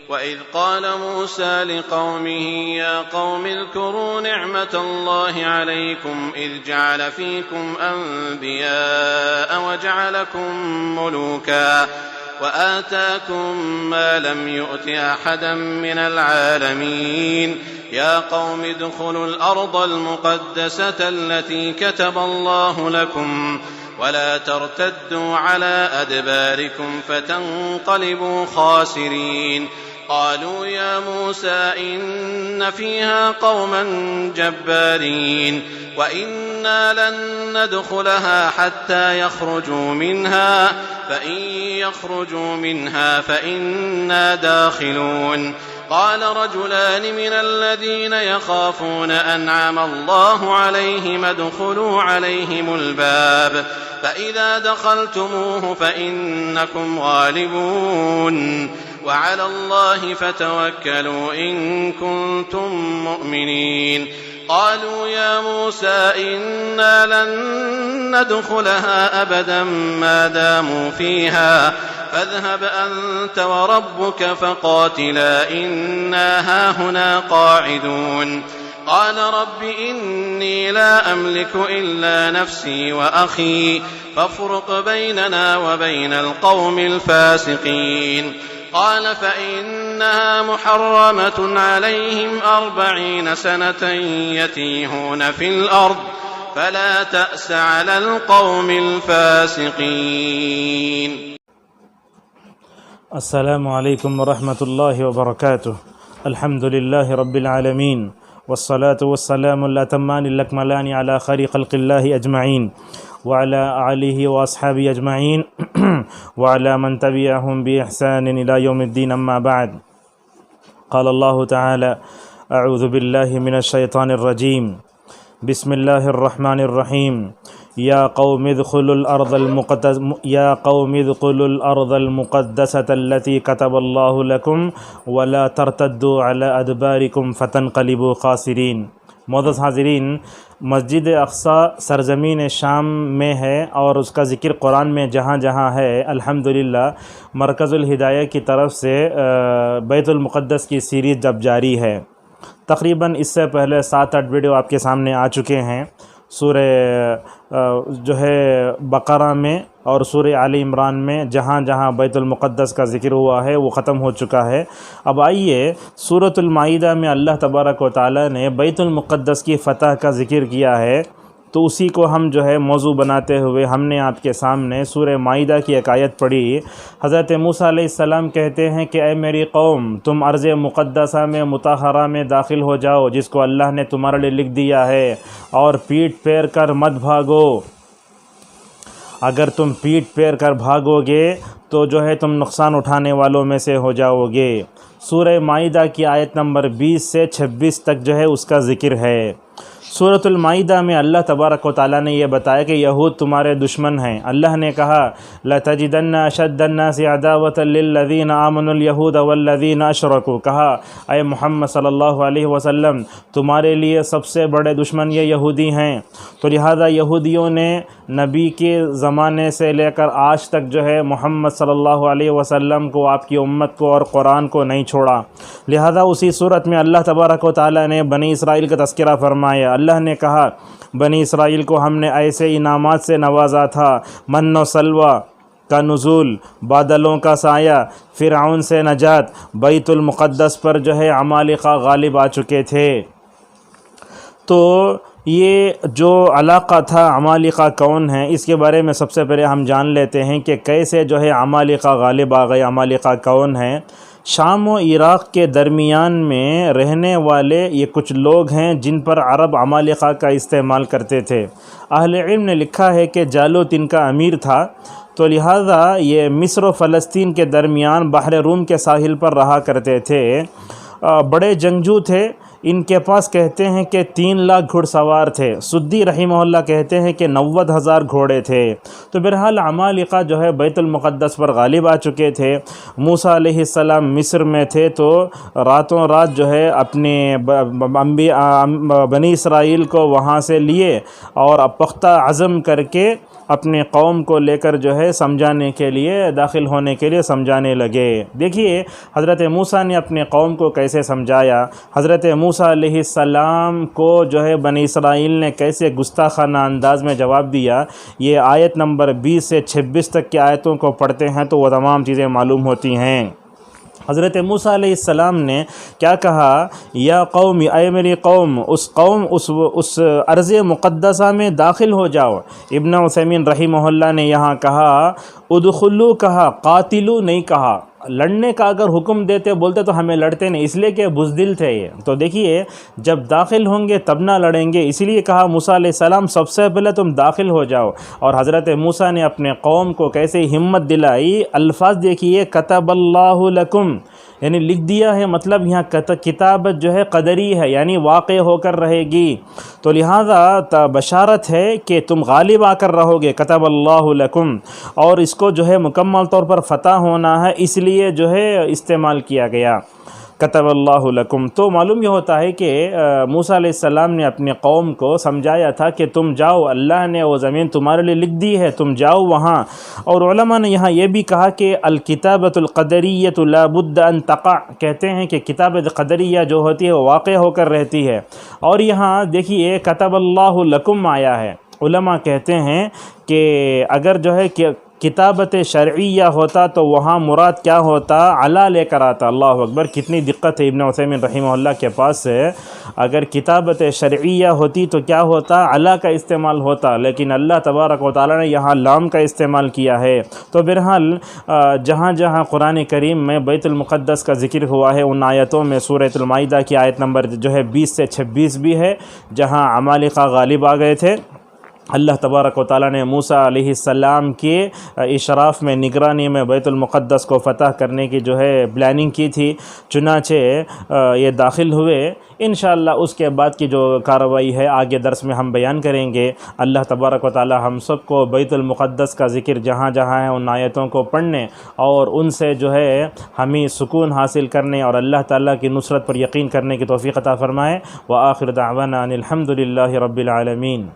وَإِذْ قَالَ مُوسَى لِقَوْمِهِ يَا قَوْمِ اذْكُرُوا نِعْمَةَ اللَّهِ عَلَيْكُمْ إِذْ جَعَلَ فِيكُمْ أَنْبِيَاءَ وَجَعَلَكُمْ مُلُوكًا وَآتَاكُمْ مَا لَمْ يُؤْتِ أَحَدًا مِنَ الْعَالَمِينَ يَا قَوْمِ ادْخُلُوا الْأَرْضَ الْمُقَدَّسَةَ الَّتِي كَتَبَ اللَّهُ لَكُمْ ولا ترتدوا على أدباركم فتنقلبوا خاسرين قالوا يا موسى إن فيها قوما جبارين وإنا لن ندخلها حتى يخرجوا منها فإن يخرجوا منها فإنا داخلون قال رجلان من الذين يخافون أنعم الله عليهم ادخلوا عليهم الباب فإذا دخلتموه فإنكم غالبون وعلى الله فتوكلوا إن كنتم مؤمنين قالوا يا موسى إنا لن ندخلها أبدا ما داموا فيها فاذهب أنت وربك فقاتلا إنا هاهنا قاعدون قال رب إني لا أملك إلا نفسي وأخي فافرق بيننا وبين القوم الفاسقين قال فإنها محرمة عليهم 40 سنة يتيهون في الأرض فلا تأس على القوم الفاسقين. السلام علیکم ورحمۃ اللہ وبرکاتہ. الحمد للہ رب العالمین والصلاة والسلام الأتمان الأكملان على خير خلق الله أجمعين وعلى آله وأصحابه أجمعين وعلى من تبعهم بإحسان إلى يوم الدين. أما بعد قال الله تعالى أعوذ بالله من الشيطان الرجيم بسم الله الرحمن الرحيم يا قوم ادخلوا الأرض المقدسة التي كتب الله لكم ولا ترتدوا على أدباركم فتنقلبوا خاسرين. معزز حاضرین، مسجد اقصی سرزمین شام میں ہے اور اس کا ذکر قرآن میں جہاں جہاں ہے. الحمدللہ مرکز الہدایہ کی طرف سے بیت المقدس کی سیریز جب جاری ہے. تقریباً اس سے پہلے 7-8 ویڈیو آپ کے سامنے آ چکے ہیں. سورہ جو ہے بقرہ میں اور سورہ آل عمران میں جہاں جہاں بیت المقدس کا ذکر ہوا ہے وہ ختم ہو چکا ہے. اب آئیے سورۃ المائدہ میں اللہ تبارک و تعالی نے بیت المقدس کی فتح کا ذکر کیا ہے، تو اسی کو ہم جو ہے موضوع بناتے ہوئے ہم نے آپ کے سامنے سورہ مائدہ کی ایک آیت پڑھی. حضرت موسیٰ علیہ السلام کہتے ہیں کہ اے میری قوم، تم ارض مقدسہ میں مطہرہ میں داخل ہو جاؤ جس کو اللہ نے تمہارے لیے لکھ دیا ہے، اور پیٹ پھیر کر مت بھاگو. اگر تم پیٹ پھیر کر بھاگو گے تو جو ہے تم نقصان اٹھانے والوں میں سے ہو جاؤ گے. سورہ مائدہ کی آیت نمبر 20 سے 26 تک جو ہے اس کا ذکر ہے. سورۃ المائدہ میں اللہ تبارک و تعالیٰ نے یہ بتایا کہ یہود تمہارے دشمن ہیں. اللہ نے کہا لَتَجِدَنَّ أَشَدَّ النَّاسِ عَدَاوَةً لِلَّذِينَ آمَنُوا الْيَهُودَ وَالَّذِينَ أَشْرَكُوا. کہا اے محمد صلی اللہ علیہ وسلم، تمہارے لیے سب سے بڑے دشمن یہ یہودی ہیں. تو لہذا یہودیوں نے نبی کے زمانے سے لے کر آج تک جو ہے محمد صلی اللہ علیہ وسلم کو، آپ کی امت کو اور قرآن کو نہیں چھوڑا. لہذا اسی صورت میں اللہ تبارک و تعالیٰ نے بنی اسرائیل کا تذکرہ فرمایا. اللہ نے کہا بنی اسرائیل کو ہم نے ایسے انعامات سے نوازا تھا، من و سلوہ کا نزول، بادلوں کا سایہ، فرعون سے نجات، بیت المقدس پر جو ہے عمالقہ غالب آ چکے تھے. تو یہ جو علاقہ تھا عمالقہ کون ہیں، اس کے بارے میں سب سے پہلے ہم جان لیتے ہیں کہ کیسے جو ہے عمالقہ غالب آ گئے. عمالقہ کون ہیں؟ شام و عراق کے درمیان میں رہنے والے یہ کچھ لوگ ہیں جن پر عرب عمالقہ کا استعمال کرتے تھے. اہل علم نے لکھا ہے کہ جالوت ان کا امیر تھا، تو لہذا یہ مصر و فلسطین کے درمیان بحر روم کے ساحل پر رہا کرتے تھے. بڑے جنگجو تھے. ان کے پاس کہتے ہیں کہ 3 لاکھ گھڑ سوار تھے. سدی رحمہ اللہ کہتے ہیں کہ 90,000 گھوڑے تھے. تو بہرحال عمالقہ جو ہے بیت المقدس پر غالب آ چکے تھے. موسیٰ علیہ السلام مصر میں تھے تو راتوں رات جو ہے اپنے بنی اسرائیل کو وہاں سے لیے اور پختہ عزم کر کے اپنے قوم کو لے کر جو ہے سمجھانے کے لیے، داخل ہونے کے لیے سمجھانے لگے۔ دیکھیے حضرت موسیٰ نے اپنے قوم کو کیسے سمجھایا، حضرت موسیٰ علیہ السلام کو جو ہے بنی اسرائیل نے کیسے گستاخانہ انداز میں جواب دیا، یہ آیت نمبر 20 سے 26 تک کی آیتوں کو پڑھتے ہیں تو وہ تمام چیزیں معلوم ہوتی ہیں۔ حضرت موسیٰ علیہ السلام نے کیا کہا، یا قوم، اے میری قوم، اس ارض مقدسہ میں داخل ہو جاؤ۔ ابن عثیمین رحمہ اللہ نے یہاں کہا ادخلو کہا، قاتلو نہیں کہا۔ لڑنے کا اگر حکم دیتے بولتے تو ہمیں لڑتے نہیں، اس لیے کہ بزدل تھے یہ۔ تو دیکھیے جب داخل ہوں گے تب نہ لڑیں گے، اسی لیے کہا موسیٰ علیہ السلام سب سے پہلے تم داخل ہو جاؤ۔ اور حضرت موسیٰ نے اپنے قوم کو کیسے ہمت دلائی، الفاظ دیکھیے، کتب اللہ لکم، یعنی لکھ دیا ہے، مطلب یہاں کتابت جو ہے قدری ہے، یعنی واقع ہو کر رہے گی، تو لہذا بشارت ہے کہ تم غالب آ کر رہو گے، کتب اللہ لکم، اور اس کو جو ہے مکمل طور پر فتح ہونا ہے، اس لیے جو ہے استعمال کیا گیا کتب اللہ لکم۔ تو معلوم یہ ہوتا ہے کہ موسیٰ علیہ السلام نے اپنے قوم کو سمجھایا تھا کہ تم جاؤ، اللہ نے وہ زمین تمہارے لیے لکھ دی ہے، تم جاؤ وہاں۔ اور علماء نے یہاں یہ بھی کہا کہ الکتابۃ القدریۃ لا بد ان تقع، کہتے ہیں کہ کتابت قدریہ جو ہوتی ہے وہ واقع ہو کر رہتی ہے۔ اور یہاں دیکھیے کتب اللہ لکم آیا ہے، علماء کہتے ہیں کہ اگر جو ہے کہ کتابت شرعیہ ہوتا تو وہاں مراد کیا ہوتا، علا لے کر آتا۔ اللہ اکبر، کتنی دقت ہے ابن عثیمین رحمہ اللہ کے پاس سے۔ اگر کتابت شرعیہ ہوتی تو کیا ہوتا، علا کا استعمال ہوتا، لیکن اللہ تبارک و تعالیٰ نے یہاں لام کا استعمال کیا ہے۔ تو بہرحال جہاں جہاں قرآن کریم میں بیت المقدس کا ذکر ہوا ہے ان آیتوں میں سورۃ المائدہ کی آیت نمبر جو ہے 20 سے 26 بھی ہے، جہاں عمالقہ غالب آ گئے تھے۔ اللہ تبارک و تعالیٰ نے موسیٰ علیہ السلام کے اشراف میں، نگرانی میں بیت المقدس کو فتح کرنے کی جو ہے پلاننگ کی تھی، چنانچہ یہ داخل ہوئے۔ انشاءاللہ اس کے بعد کی جو کارروائی ہے آگے درس میں ہم بیان کریں گے۔ اللہ تبارک و تعالیٰ ہم سب کو بیت المقدس کا ذکر جہاں جہاں ہے ان آیتوں کو پڑھنے اور ان سے جو ہے ہمیں سکون حاصل کرنے اور اللہ تعالیٰ کی نصرت پر یقین کرنے کی توفیق عطا فرمائے۔ وآخر دعوانا ان الحمد للہ رب العالمین۔